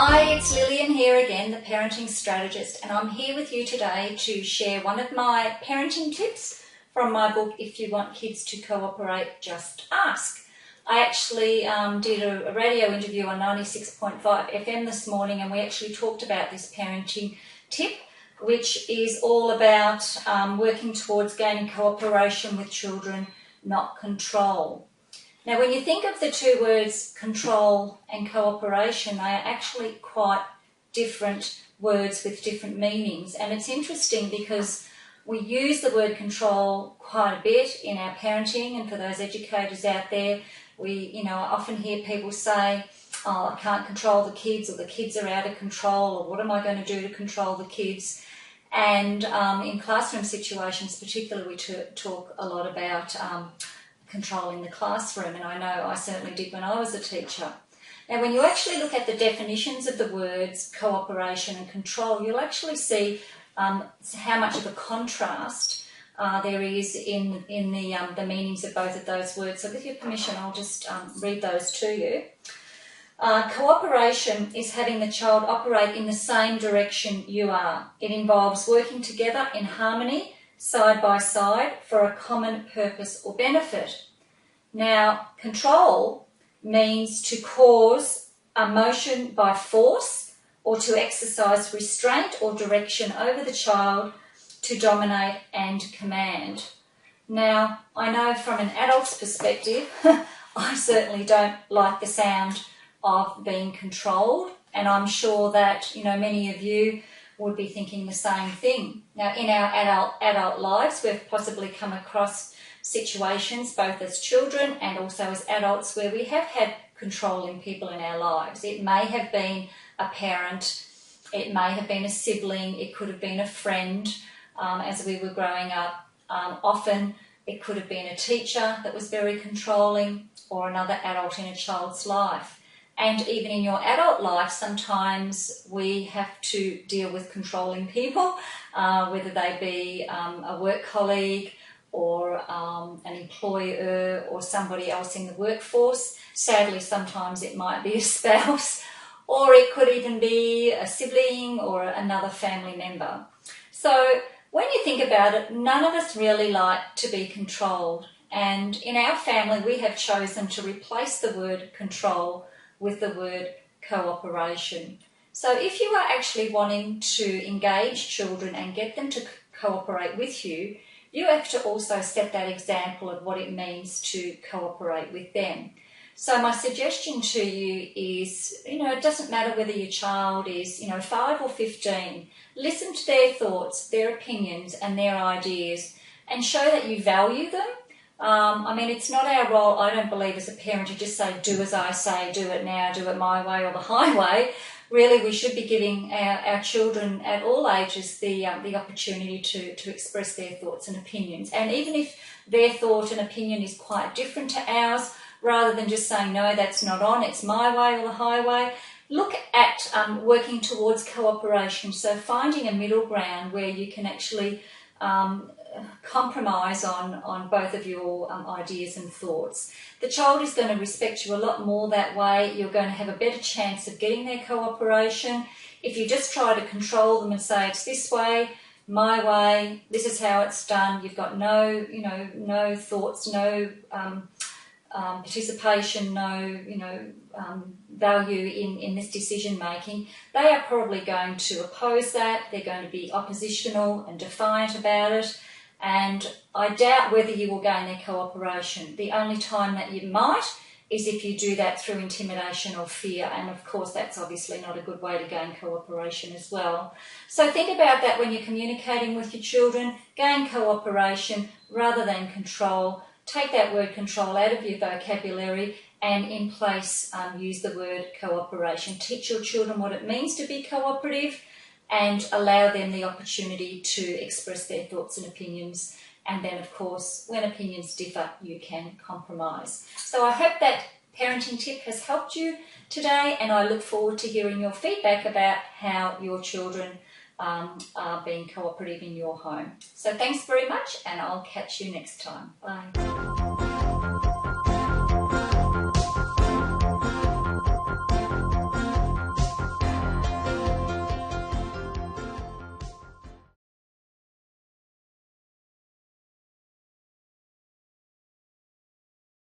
Hi, it's Lillian here again, the Parenting Strategist, and I'm here with you today to share one of my parenting tips from my book, If You Want Kids to Cooperate, Just Ask. I actually did a radio interview on 96.5 FM this morning, and we actually talked about this parenting tip, which is all about working towards gaining cooperation with children, not control. Now, when you think of the two words control and cooperation, they are actually quite different words with different meanings. And it's interesting because we use the word control quite a bit in our parenting, and for those educators out there, I often hear people say, oh, I can't control the kids, or the kids are out of control, or what am I going to do to control the kids? And in classroom situations particularly, we talk a lot about controlling the classroom, and I know I certainly did when I was a teacher. Now, when you actually look at the definitions of the words cooperation and control, you'll actually see how much of a contrast there is in the meanings of both of those words. So with your permission, I'll just read those to you. Cooperation is having the child operate in the same direction you are. It involves working together in harmony, side by side, for a common purpose or benefit. Now, control means to cause a motion by force or to exercise restraint or direction over the child, to dominate and command. Now, I know from an adult's perspective, I certainly don't like the sound of being controlled, and I'm sure that many of you would be thinking the same thing. Now, in our adult lives, we've possibly come across situations, both as children and also as adults, where we have had controlling people in our lives. It may have been a parent, it may have been a sibling, it could have been a friend as we were growing up. Often it could have been a teacher that was very controlling, or another adult in a child's life. And even in your adult life, sometimes we have to deal with controlling people, whether they be a work colleague or an employer or somebody else in the workforce. Sadly, sometimes it might be a spouse, or it could even be a sibling or another family member. So when you think about it, none of us really like to be controlled. And in our family, we have chosen to replace the word control with the word cooperation. So if you are actually wanting to engage children and get them to cooperate with you, you have to also set that example of what it means to cooperate with them. So my suggestion to you is, it doesn't matter whether your child is, 5 or 15, listen to their thoughts, their opinions and their ideas, and show that you value them. It's not our role, I don't believe, as a parent to just say, do as I say, do it now, do it my way or the highway. Really, we should be giving our children at all ages the opportunity to express their thoughts and opinions. And even if their thought and opinion is quite different to ours, rather than just saying, no, that's not on, it's my way or the highway, look at working towards cooperation. So finding a middle ground where you can actually compromise on both of your ideas and thoughts. The child is going to respect you a lot more that way. You're going to have a better chance of getting their cooperation. If you just try to control them and say, it's this way, my way, this is how it's done, you've got no thoughts, no participation, no value in this decision making, they are probably going to oppose that. They're going to be oppositional and defiant about it, and I doubt whether you will gain their cooperation. The only time that you might is if you do that through intimidation or fear, and of course that's obviously not a good way to gain cooperation as well. So think about that when you're communicating with your children. Gain cooperation rather than control. Take that word control out of your vocabulary and in place use the word cooperation. Teach your children what it means to be cooperative and allow them the opportunity to express their thoughts and opinions. And then, of course, when opinions differ, you can compromise. So I hope that parenting tip has helped you today, and I look forward to hearing your feedback about how your children are being cooperative in your home. So thanks very much, and I'll catch you next time. Bye.